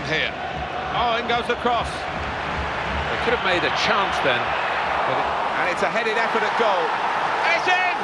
here. Oh, in goes the cross. They could have made a chance then. And it's a headed effort at goal. It's in!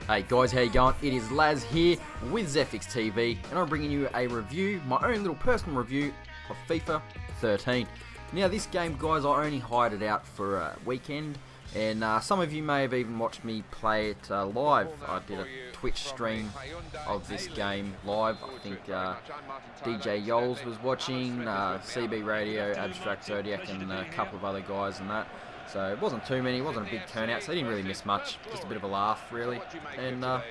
Hey guys, how you going? It is LAZ here with ZephixTV, and I'm bringing you a review, my own little personal review of FIFA 13. Now this game, guys, I only hired it out for a weekend, and some of you may have even watched me play it live. I did a Twitch stream of this game live. I think DJ Yoles was watching, CB Radio, Abstract Zodiac, and a couple of other guys and that. So it wasn't too many, it wasn't a big turnout, so I didn't really miss much, just a bit of a laugh really, and so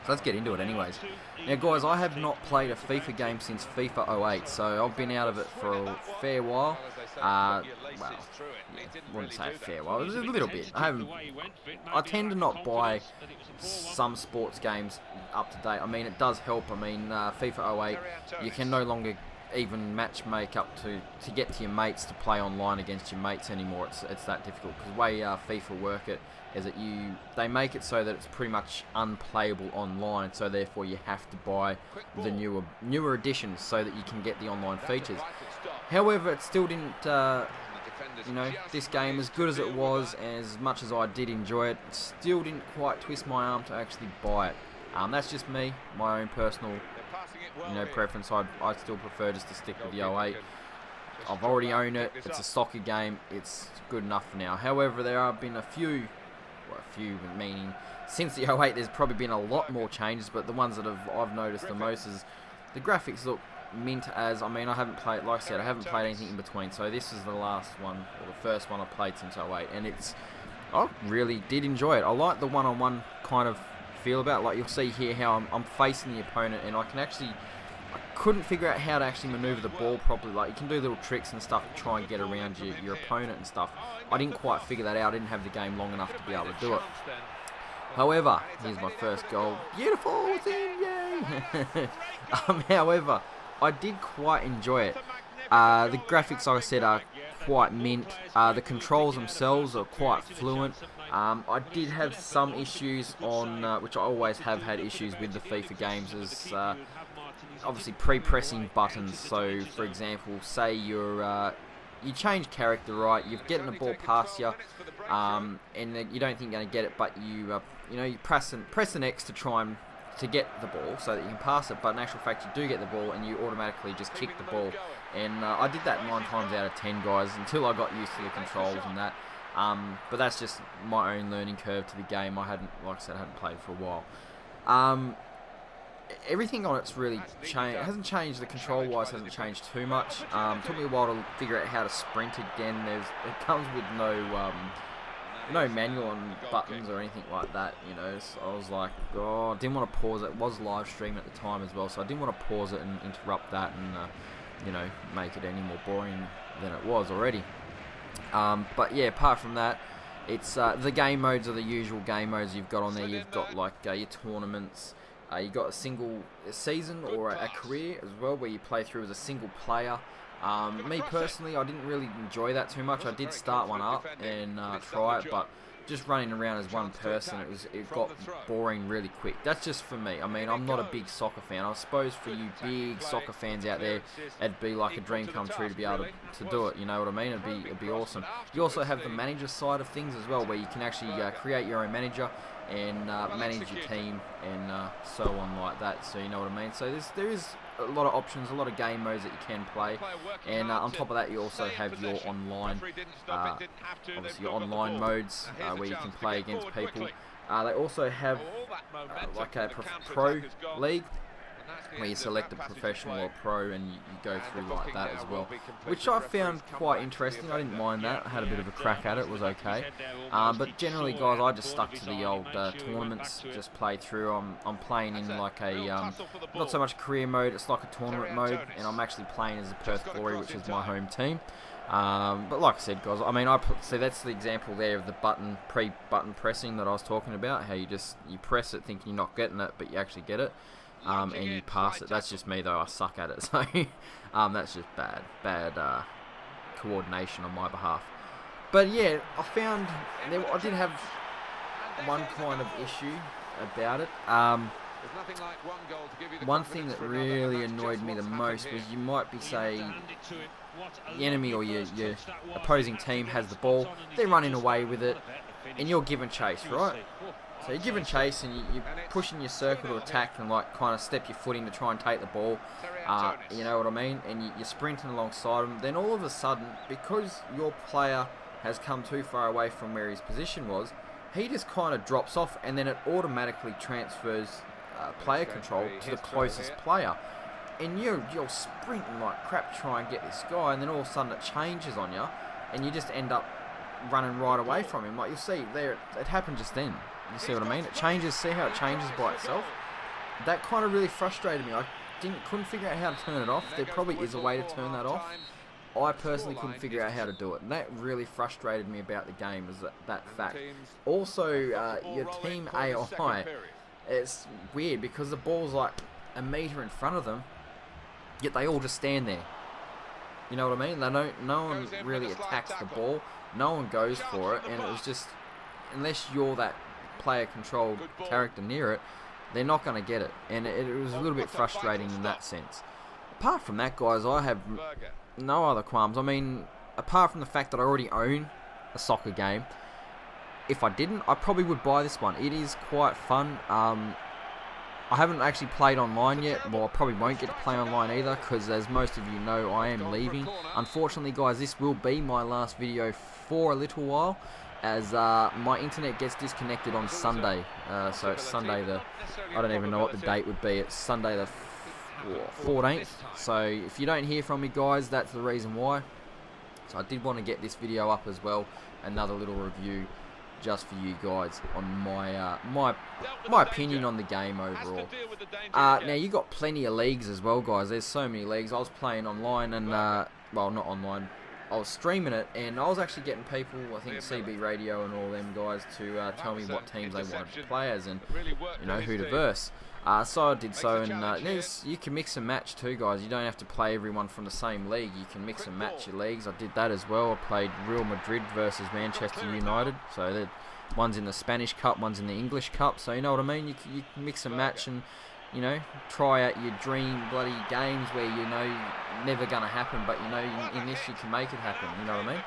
let's get into it anyways. Now guys, I have not played a FIFA game since FIFA 08, so I've been out of it for a fair while. Well, yeah, wouldn't say a fair while, it was a little bit. I tend to not buy some sports games up to date. I mean, it does help. I mean, FIFA 08, you can no longer even match make up to get to your mates to play online against your mates anymore. It's that difficult, because the way FIFA work it is that they make it so that it's pretty much unplayable online, so therefore you have to buy the newer editions so that you can get the online features. However, it still didn't you know, this game, as good as it was, as much as I did enjoy it, still didn't quite twist my arm to actually buy it. That's just me, my own personal preference. I still prefer just to stick with the 08. I've already owned it. It's a soccer game. It's good enough for now. However, there have been a few meaning since the 08. There's probably been a lot more changes, but the ones that I've noticed the most is the graphics look mint as. I mean, I haven't played, like I said, I haven't played anything in between. So this is the last one, or the first one I played since 08, and I really did enjoy it. I like the one-on-one kind of feel about, like you'll see here how I'm facing the opponent, and I couldn't figure out how to actually maneuver the ball properly. Like, you can do little tricks and stuff to try and get around your opponent and stuff. I didn't quite figure that out. I didn't have the game long enough to be able to do it. However, here's my first goal. Beautiful, it's in, yay! However, I did quite enjoy it. The graphics, like I said, are quite mint. The controls themselves are quite fluent. I did have some issues on, which I always have had issues with the FIFA games, is obviously pre-pressing buttons. So, for example, say you change character, right? You're getting the ball past you, and you don't think you're going to get it, but you press an X to try and to get the ball so that you can pass it. But in actual fact, you do get the ball, and you automatically just kick the ball. And I did that 9 times out of 10, guys, until I got used to the controls and that. But that's just my own learning curve to the game. Like I said, I hadn't played for a while. Everything on it's really changed. It hasn't changed. The control-wise hasn't changed too much. Took me a while to figure out how to sprint again. It comes with no manual on buttons or anything like that. So I was like, oh, I didn't want to pause it. It was live stream at the time as well, so I didn't want to pause it and interrupt that and make it any more boring than it was already. But yeah, apart from that, it's the game modes are the usual game modes you've got on there. You've got like your tournaments. You've got a single season or a career as well, where you play through as a single player. Me personally, I didn't really enjoy that too much. I did start one up and try it, but just running around as one person, it got boring really quick. That's just for me. I mean, I'm not a big soccer fan. I suppose for you big soccer fans out there, it'd be like a dream come true to be able to do it. You know what I mean? It'd be awesome. You also have the manager side of things as well, where you can actually create your own manager and manage your team and so on like that. So you know what I mean? So there is a lot of options, a lot of game modes that you can play, and on top of that, you also have your online, obviously your online modes where you can play against people. They also have like a pro league, where you select a professional or pro and you go through like that as well, which I found quite interesting. I didn't mind that. I had a bit of a crack at it. It was okay. But generally, guys, I just stuck to the old tournaments, just played through. I'm playing in like a not so much career mode, it's like a tournament mode, and I'm actually playing as the Perth Glory, which is my home team. But like I said, guys, I mean, see, that's the example there of the pre-button pressing that I was talking about, how you press it thinking you're not getting it, but you actually get it. And you pass it. That's just me though, I suck at it, so that's just bad coordination on my behalf. But yeah, I found I did have one kind of issue about it. One thing that really annoyed me the most was you might be, say, the enemy or your opposing team has the ball, they're running away with it, and you're giving chase, right? So you're giving chase and you're pushing your circle to attack and like kind of step your foot in to try and take the ball, you know what I mean? And you're sprinting alongside them. Then all of a sudden, because your player has come too far away from where his position was, he just kind of drops off and then it automatically transfers player control to the closest player. And you're sprinting like crap to try and get this guy, and then all of a sudden it changes on you and you just end up running right away from him. Like you'll see there, it happened just then. You see what I mean? It changes. See how it changes by itself? That kind of really frustrated me. I couldn't figure out how to turn it off. There probably is a way to turn that off. I personally couldn't figure out how to do it, and that really frustrated me about the game, is that fact. Also, your team AI, it's weird because the ball's like a metre in front of them, yet they all just stand there. You know what I mean? No one really attacks the ball. No one goes for it, and it was just, unless you're that player-controlled character near it, they're not going to get it, and it was a little bit frustrating in that sense. Apart from that, guys, I have no other qualms. I mean, apart from the fact that I already own a soccer game, if I didn't, I probably would buy this one. It is quite fun. I haven't actually played online yet. Well, I probably won't get to play online either, because as most of you know, I am leaving. Unfortunately, guys, this will be my last video for a little while, as my internet gets disconnected on Sunday. So it's Sunday I don't even know what the date would be. It's Sunday the 14th. So if you don't hear from me, guys, that's the reason why. So I did want to get this video up as well, another little review just for you guys on my opinion on the game overall. Now you got plenty of leagues as well, guys. There's so many leagues. I was playing online and well, not online, I was streaming it, and I was actually getting people, I think CB Radio and all them guys, to tell me what teams they wanted to play as, and you know, who to verse. So I did so, and you can mix and match too, guys. You don't have to play everyone from the same league. You can mix and match your leagues. I did that as well. I played Real Madrid versus Manchester United. So one's in the Spanish Cup, one's in the English Cup. So you know what I mean? You can mix and match and, you know, try out your dream bloody games where you know never going to happen, but you know in this you can make it happen, you know what I mean?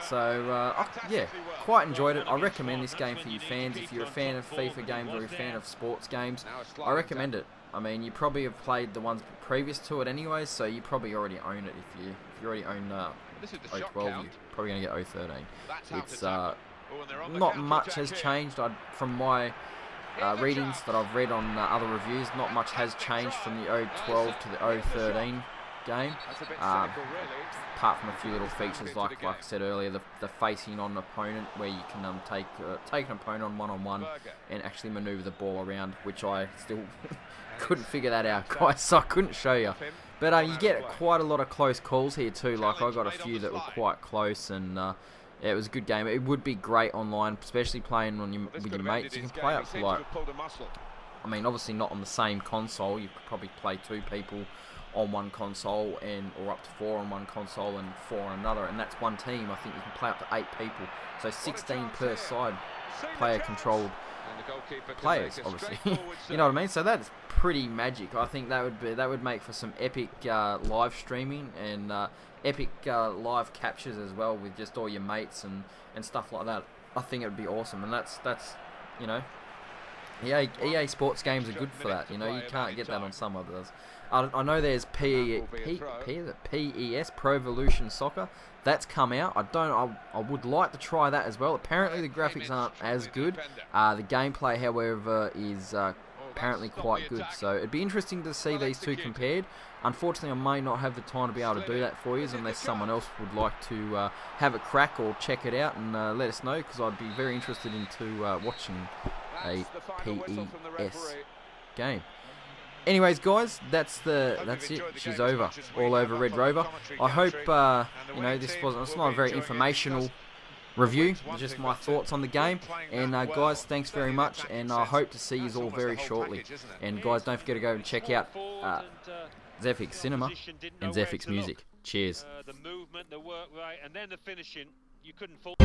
So yeah, quite enjoyed it. I recommend this game for you fans. If you're a fan of FIFA games or you're a fan of sports games, I recommend it. I mean, you probably have played the ones previous to it anyway, so you probably already own it. If you already own 012, you're probably going to get 013. It's not much has changed from my readings that I've read on other reviews. Not much has changed from the 012 to the 013 game, apart from a few little features like I said earlier, the facing on an opponent, where you can take an opponent on one-on-one and actually maneuver the ball around, which I still couldn't figure that out, guys, so I couldn't show you. But you get quite a lot of close calls here too. Like I got a few that were quite close, and yeah, it was a good game. It would be great online, especially playing with your mates. You can play up to like, I mean, obviously not on the same console. You could probably play 2 people on one console, or up to 4 on one console and 4 on another, and that's one team. I think you can play up to 8 people, so 16 per side, player controlled players, obviously. You know what I mean? So that's pretty magic. I think that would make for some epic live streaming and epic live captures as well, with just all your mates and stuff like that. I think it would be awesome, and that's you know, EA Sports games are good for that. You know, you can't get that on some others. I know there's PES, Pro Evolution Soccer. That's come out. I would like to try that as well. Apparently the graphics aren't as good. The gameplay, however, is apparently quite good. So it'd be interesting to see these two compared. Unfortunately, I may not have the time to be able to do that for you, unless someone else would like to have a crack or check it out and let us know, because I'd be very interested into watching a PES game. Anyways, guys, that's it. She's over. All over Red Rover. I hope you know, it's not a very informational review, just my thoughts on the game. And guys, thanks very much, and I hope to see you all very shortly. And guys, don't forget to go and check out Zephix Cinema and Zephix Music. Cheers. The movement, the work right, and then the finishing. you couldn't fall.